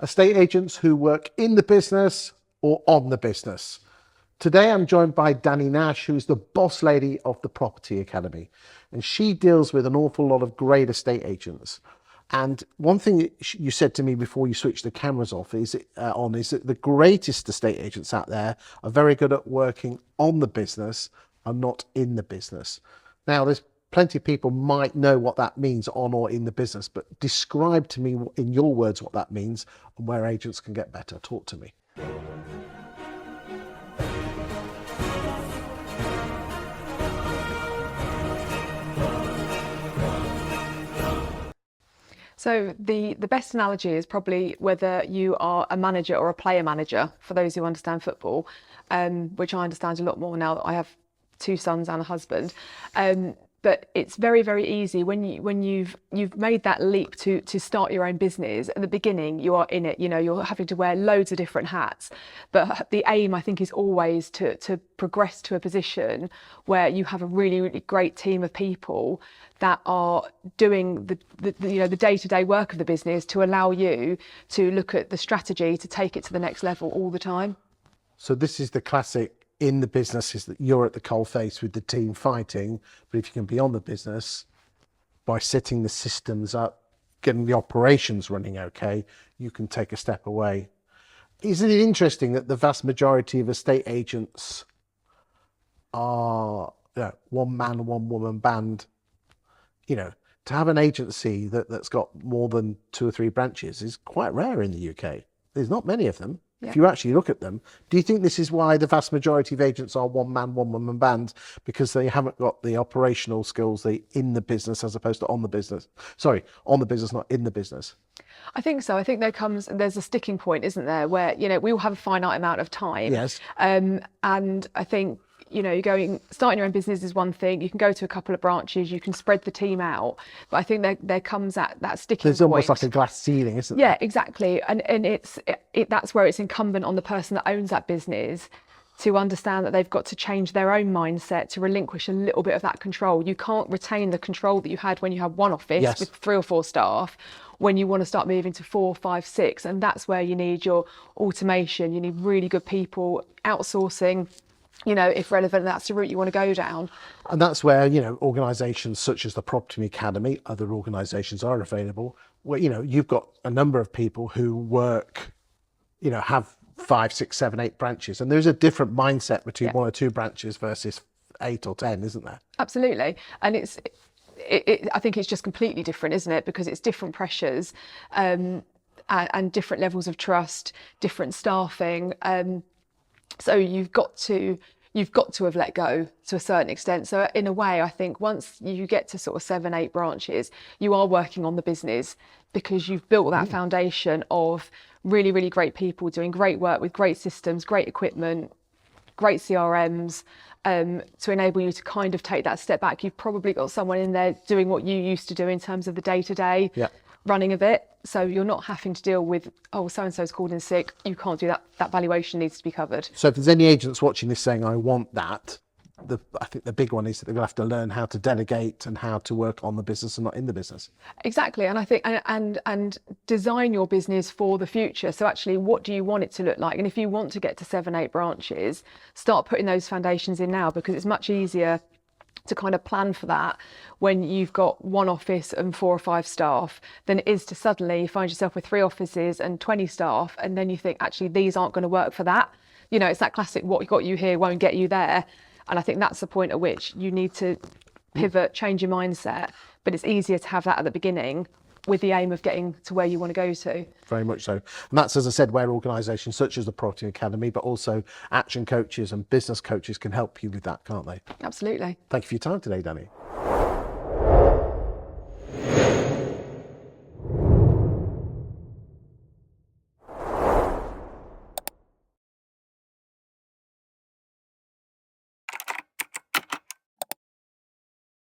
estate agents who work in the business or on the business. Today I'm joined by Danielle Nash, who's the boss lady of the Property Academy, and she deals with an awful lot of great estate agents. And one thing that you said to me before you switched the cameras off is that the greatest estate agents out there are very good at working on the business and not in the business. Now, there's plenty of people might know what that means, on or in the business, but describe to me in your words what that means and where agents can get better. Talk to me. So the best analogy is probably whether you are a manager or a player manager, for those who understand football, which I understand a lot more now that I have 2 sons and a husband. But it's very, very easy when you've made that leap to start your own business. At the beginning, you are in it, you know, you're having to wear loads of different hats. But the aim, I think, is always to progress to a position where you have a really, really great team of people that are doing the day-to-day work of the business to allow you to look at the strategy to take it to the next level all the time. So this is the classic in the business, is that you're at the coalface with the team fighting, but if you can be on the business by setting the systems up, getting the operations running okay, you can take a step away. Isn't it interesting that the vast majority of estate agents are one man, one woman band? You know, to have an agency that's got more than 2 or 3 branches is quite rare in the UK. There's not many of them. Yeah. If you actually look at them, do you think this is why the vast majority of agents are one man, one woman band? Because they haven't got the operational skills, in the business as opposed to on the business. Sorry, on the business, not in the business. I think so. I think there's a sticking point, isn't there, where, you know, we all have a finite amount of time. Yes. And I think, you know, starting your own business is one thing. You can go to a couple of branches, you can spread the team out. But I think there comes that sticking point. There's almost like a glass ceiling, isn't there? Yeah, exactly. And that's where it's incumbent on the person that owns that business to understand that they've got to change their own mindset to relinquish a little bit of that control. You can't retain the control that you had when you had one office with 3 or 4 staff when you want to start moving to 4, 5, 6. And that's where you need your automation. You need really good people, outsourcing. You know, if relevant, that's the route you want to go down. And that's where, you know, organisations such as the Property Academy, other organisations are available, where, you know, you've got a number of people who work, you know, have 5, 6, 7, 8 branches. And there's a different mindset between 1 or 2 branches versus 8 or 10, isn't there? Absolutely. And I think it's just completely different, isn't it? Because it's different pressures and different levels of trust, different staffing. So you've got to have let go to a certain extent. So in a way, I think once you get to sort of 7, 8 branches, you are working on the business because you've built that foundation of really, really great people doing great work with great systems, great equipment, great CRMs, to enable you to kind of take that step back. You've probably got someone in there doing what you used to do in terms of the day-to-day running of it. So you're not having to deal with, oh, so-and-so's called in sick, you can't do that. That valuation needs to be covered. So if there's any agents watching this saying, I want that, I think the big one is that they're going to have to learn how to delegate and how to work on the business and not in the business. Exactly. And I think, and design your business for the future. So actually, what do you want it to look like? And if you want to get to 7, 8 branches, start putting those foundations in now, because it's much easier to kind of plan for that when you've got 1 office and 4 or 5 staff than it is to suddenly find yourself with 3 offices and 20 staff. And then you think, actually, these aren't going to work for that. You know, it's that classic, what got you here won't get you there. And I think that's the point at which you need to pivot, change your mindset. But it's easier to have that at the beginning with the aim of getting to where you want to go to. Very much so. And that's, as I said, where organisations such as the Property Academy, but also action coaches and business coaches can help you with that, can't they? Absolutely. Thank you for your time today, Danny.